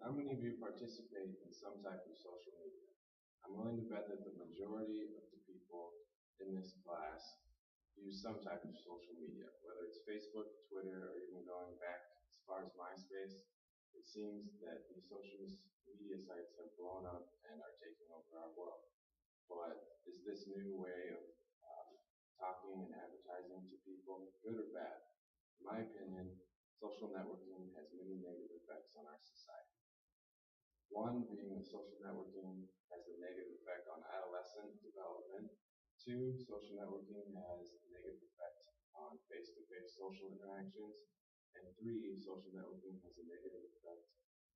How many of you participate in some type of social media? I'm willing to bet that the majority of the people in this class use some type of social media, whether it's Facebook, Twitter, or even going back as far as MySpace. It seems that these social media sites have blown up and are taking over our world. But is this new way of talking and advertising to people good or bad? In my opinion, social networking has many negative effects on our society. One being that social networking has a negative effect on adolescent development. Two, social networking has a negative effect on face-to-face social interactions. And three, social networking has a negative effect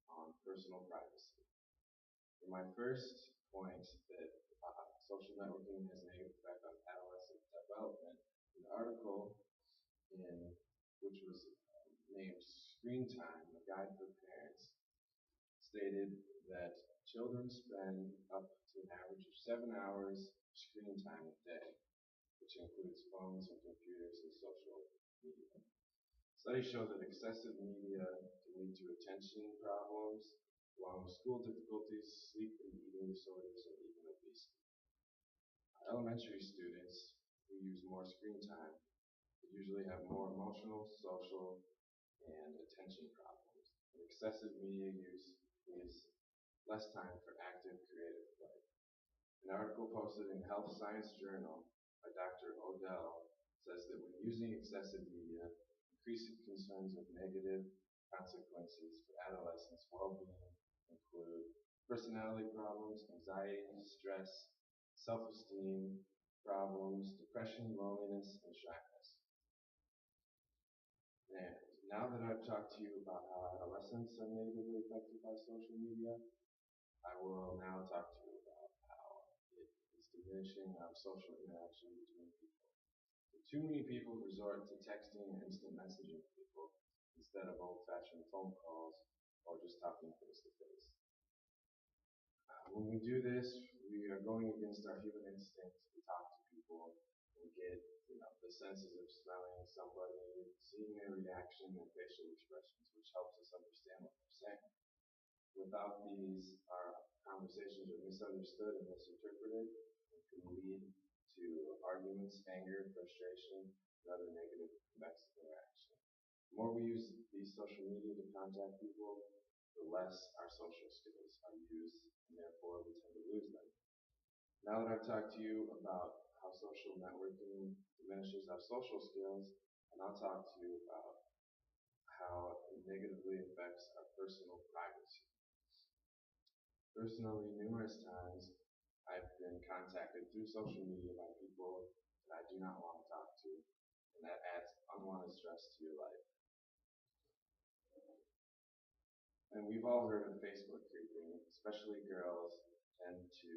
on personal privacy. For my first point that social networking has a negative effect on adolescent development, an article in which was named Screen Time, a guide for parents, stated that children spend up to an average of 7 hours screen time a day, which includes phones and computers and social media. Studies show that excessive media can lead to attention problems, along with school difficulties, sleep and eating disorders, and even obesity. Elementary students who use more screen time usually have more emotional, social, and attention problems. And excessive media use leaves less time for active creative play. An article posted in Health Science Journal by Dr. Odell says that when using excessive media, increasing concerns of negative consequences for adolescents' well-being include personality problems, anxiety, stress, self-esteem problems, depression, loneliness, and shyness. And now that I've talked to you about how adolescents are negatively affected by social media, I will now talk to you about how it is diminishing our social interaction between people. Too many people resort to texting and instant messaging people instead of old-fashioned phone calls or just talking face-to-face. When we do this, we are going against our human instinct to talk to people and get the senses of smelling somebody, seeing their reaction and facial expressions, which helps us understand what they're saying. Without these, our conversations are misunderstood and misinterpreted and can lead to arguments, anger, frustration, and other negative effects of interaction. The more we use these social media to contact people, the less our social skills are used, and therefore we tend to lose them. Now that I've talked to you about how social networking diminishes our social skills, and I'll talk to you about how it negatively affects our personal privacy. Personally, numerous times I've been contacted through social media by people that I do not want to talk to, and that adds unwanted stress to your life. And we've all heard of Facebook creeping, especially girls tend to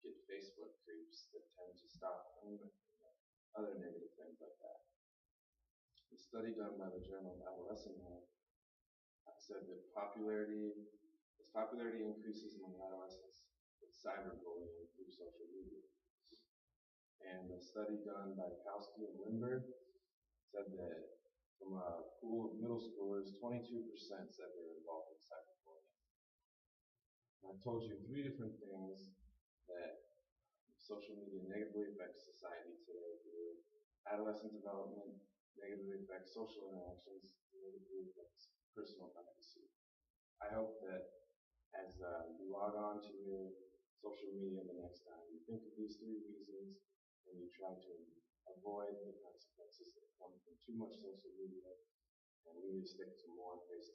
get Facebook creeps that tend to stalk them and other negative things like that. A study done by the Journal of Adolescent Health said that as popularity increases among adolescents with cyberbullying through social media. And a study done by Kowski and Lindbergh said that from a pool of middle schoolers, 22% said they were involved in cyberbullying. And I've told you 3 different things that social media negatively affects society today through adolescent development, negatively affects social interactions, negatively affects personal privacy. I hope that as you log on to your social media the next time, you think of these 3 reasons and you try to avoid the consequences that come from too much social media, and we need to stick to more face